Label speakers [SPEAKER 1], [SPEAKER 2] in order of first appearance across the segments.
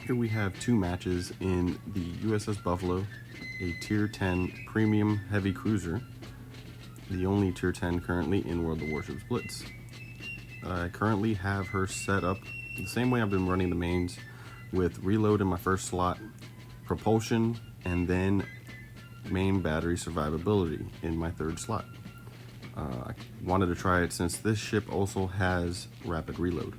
[SPEAKER 1] Here we have two matches in the USS Buffalo, a Tier 10 premium heavy cruiser, the only Tier 10 currently in World of Warships Blitz. I currently have her set up the same way I've been running the mains, with reload in my first slot, propulsion, and then main battery survivability in my third slot. I wanted to try it since this ship also has rapid reload.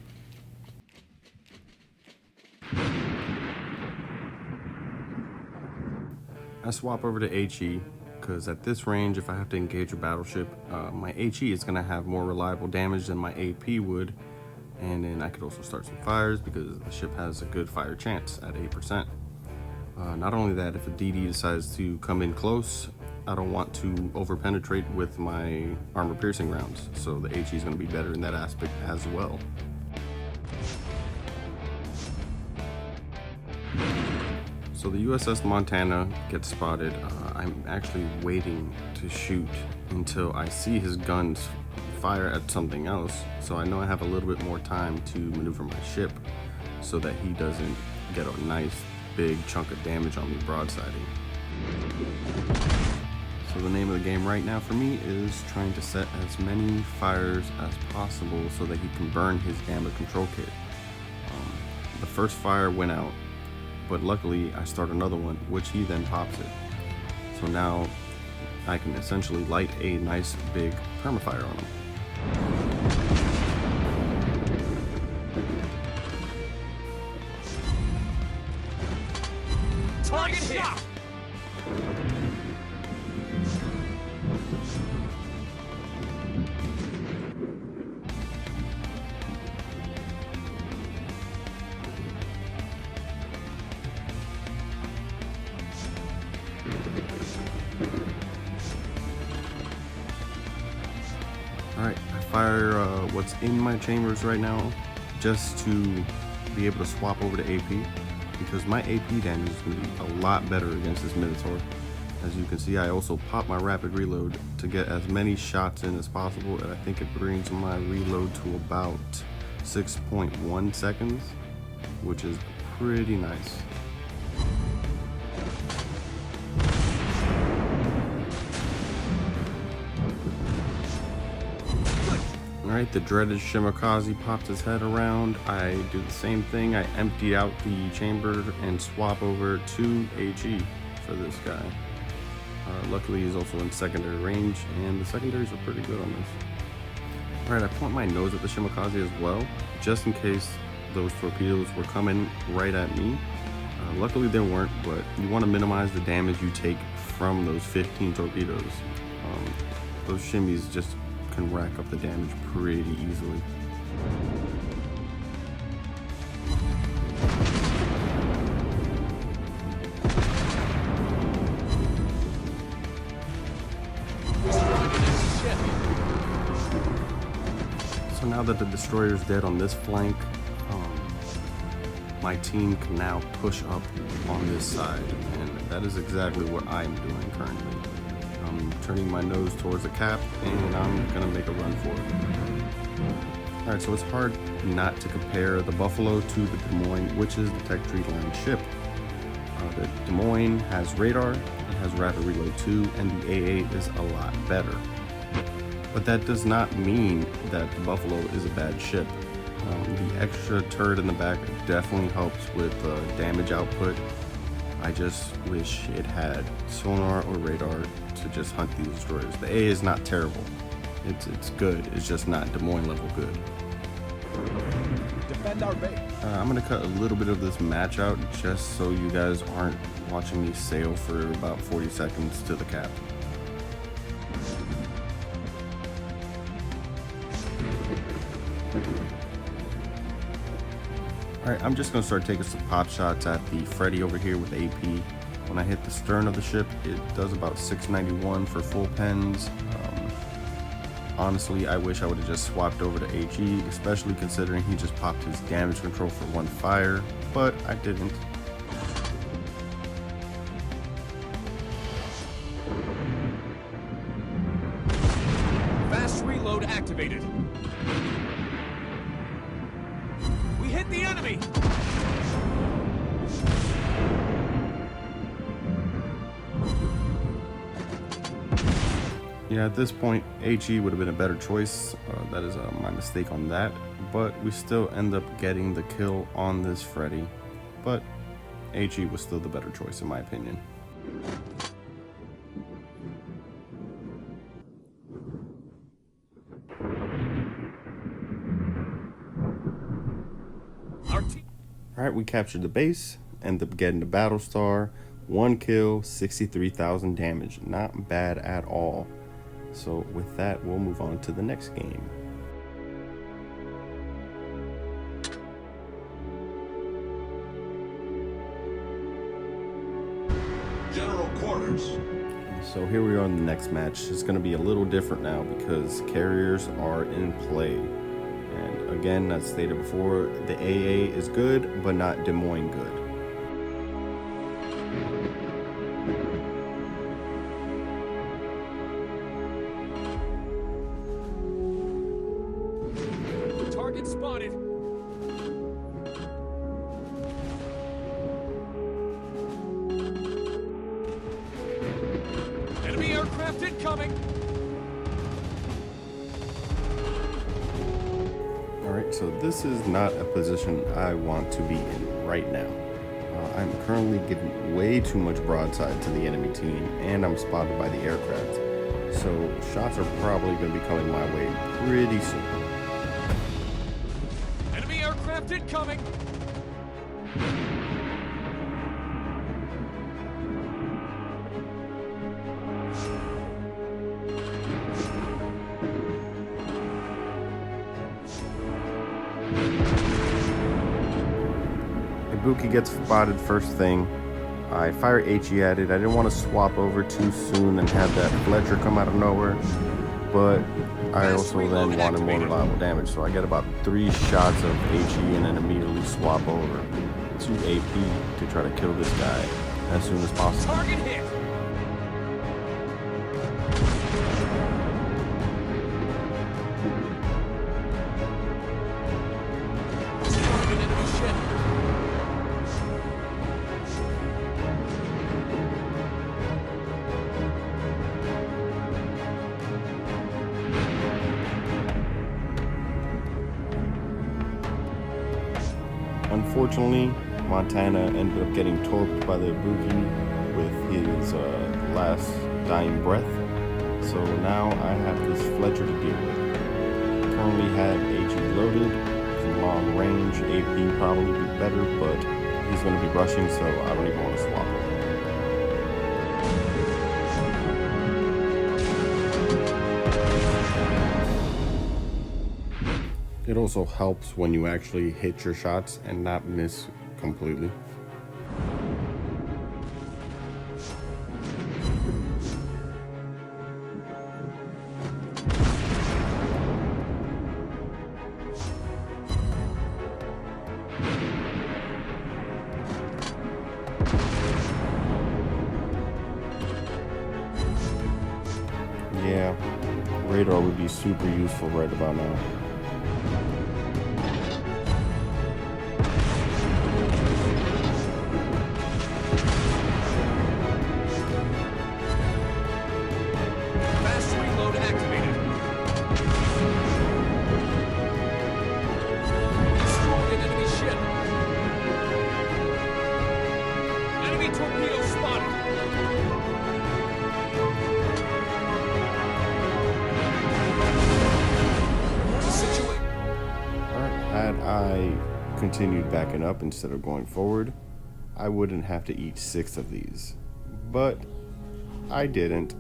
[SPEAKER 1] I swap over to HE because at this range, if I have to engage a battleship, my HE is going to have more reliable damage than my AP would, and then I could also start some fires because the ship has a good fire chance at 8%. Not only that, if a DD decides to come in close, I don't want to over penetrate with my armor piercing rounds, so the HE is going to be better in that aspect as well. So the USS Montana gets spotted. I'm actually waiting to shoot until I see his guns fire at something else, so I know I have a little bit more time to maneuver my ship so that he doesn't get a nice big chunk of damage on me broadsiding. So the name of the game right now for me is trying to set as many fires as possible so that he can burn his gamma control kit. The first fire went out, but luckily I start another one, which he then pops it. So now I can essentially light a nice big permafire on him.
[SPEAKER 2] Target hit!
[SPEAKER 1] Alright, I fire what's in my chambers right now just to be able to swap over to AP, because my AP damage is going to be a lot better against this Minotaur. As you can see, I also pop my rapid reload to get as many shots in as possible, and I think it brings my reload to about 6.1 seconds, which is pretty nice. Alright, the dreaded Shimakaze popped his head around. I do the same thing. I empty out the chamber and swap over to HE for this guy. Luckily, he's also in secondary range, and the secondaries are pretty good on this. Alright, I point my nose at the Shimakaze as well, just in case those torpedoes were coming right at me. Luckily, they weren't, but you want to minimize the damage you take from those 15 torpedoes. Those shimmies just can rack up the damage pretty easily. So now that the destroyer is dead on this flank, my team can now push up on this side, and that is exactly what I'm doing currently. I'm turning my nose towards the cap, and I'm gonna make a run for it. Alright, so it's hard not to compare the Buffalo to the Des Moines, which is the Tech Tree Line ship. The Des Moines has radar, it has rapid reload too, and the AA is a lot better. But that does not mean that the Buffalo is a bad ship. The extra turret in the back definitely helps with damage output. I just wish it had sonar or radar to just hunt these destroyers. The A is not terrible. It's good. It's just not Des Moines level good.
[SPEAKER 2] Defend our base.
[SPEAKER 1] I'm gonna cut a little bit of this match out just so you guys aren't watching me sail for about 40 seconds to the cap. Alright, I'm just going to start taking some pop shots at the Freddy over here with AP. When I hit the stern of the ship, it does about 691 for full pens. Honestly, I wish I would have just swapped over to HE, especially considering he just popped his damage control for one fire, but I didn't.
[SPEAKER 2] Fast reload activated. We hit the enemy!
[SPEAKER 1] Yeah, at this point, HE would have been a better choice. That is my mistake on that. But we still end up getting the kill on this Freddy. But HE was still the better choice in my opinion. Alright, we captured the base, end up getting the battle star, 1 kill, 63,000 damage. Not bad at all. So with that, we'll move on to the next game.
[SPEAKER 3] General quarters.
[SPEAKER 1] So here we are in the next match. It's going to be a little different now because carriers are in play. And again, as stated before, the AA is good, but not Des Moines good.
[SPEAKER 2] Target spotted. Enemy aircraft incoming.
[SPEAKER 1] Alright, so this is not a position I want to be in right now. I'm currently giving way too much broadside to the enemy team, and I'm spotted by the aircraft. So shots are probably going to be coming my way pretty soon.
[SPEAKER 2] Enemy aircraft incoming.
[SPEAKER 1] Ibuki gets spotted first thing. I fire HE at it. I didn't want to swap over too soon and have that Fletcher come out of nowhere, but I also then wanted more reliable damage, so I get about 3 shots of HE and then immediately swap over to AP to try to kill this guy as soon as possible.
[SPEAKER 2] Target hit. Spotted an enemy ship.
[SPEAKER 1] Unfortunately, Montana ended up getting torped by the Ibuki with his last dying breath. So now I have this Fletcher to deal with. Currently have HE loaded. From long range, AP probably be better, but he's going to be rushing, so I don't even want to swap him. It also helps when you actually hit your shots and not miss completely. Yeah, radar would be super useful right about now.
[SPEAKER 2] Fast reload activated. Destroyed an enemy ship. Enemy torpedo spotted.
[SPEAKER 1] Had I continued backing up instead of going forward, I wouldn't have to eat 6 of these. But I didn't.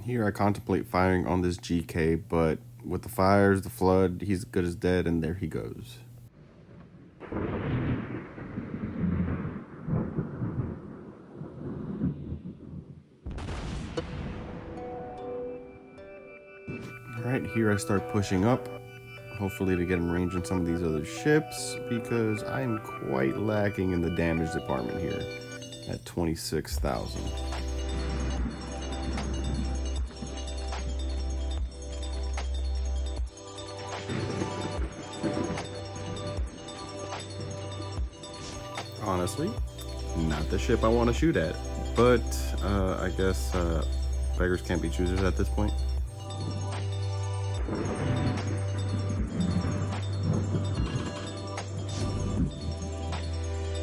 [SPEAKER 1] Here I contemplate firing on this GK, but with the fires, the flood, he's good as dead, and there he goes. Alright, here I start pushing up, hopefully to get him range in some of these other ships, because I'm quite lacking in the damage department here at 26,000. honestly not the ship I want to shoot at. But I guess beggars can't be choosers at this point.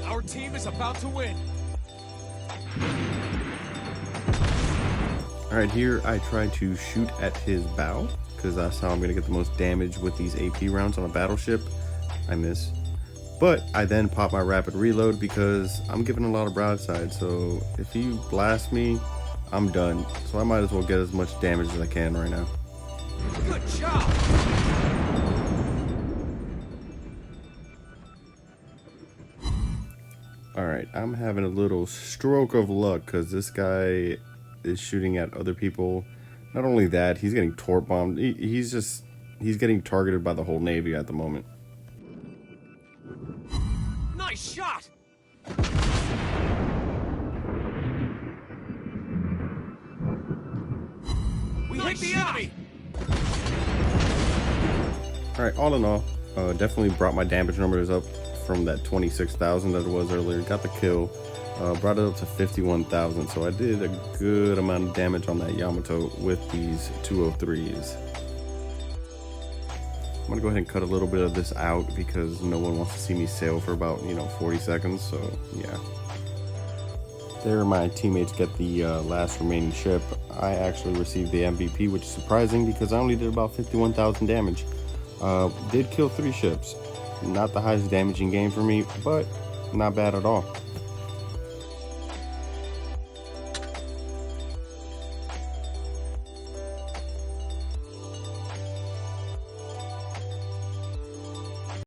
[SPEAKER 2] Our team is about to win.
[SPEAKER 1] Alright, here I try to shoot at his bow, because that's how I'm going to get the most damage with these AP rounds on a battleship. I miss. But I then pop my rapid reload because I'm giving a lot of broadside, so if he blasts me, I'm done. So I might as well get as much damage as I can right now.
[SPEAKER 2] Good job.
[SPEAKER 1] Alright, I'm having a little stroke of luck because this guy is shooting at other people. Not only that, he's getting torp bombed. He's getting targeted by the whole Navy at the moment.
[SPEAKER 2] Nice shot. We hit the enemy.
[SPEAKER 1] Alright, all in all, definitely brought my damage numbers up from that 26,000 that it was earlier. Got the kill, brought it up to 51,000. So I did a good amount of damage on that Yamato with these 203s. I'm gonna go ahead and cut a little bit of this out because no one wants to see me sail for about 40 seconds. So yeah, there my teammates get the last remaining ship. I actually received the MVP, which is surprising because I only did about 51,000 damage. Did kill 3 ships. Not the highest damaging game for me, but not bad at all.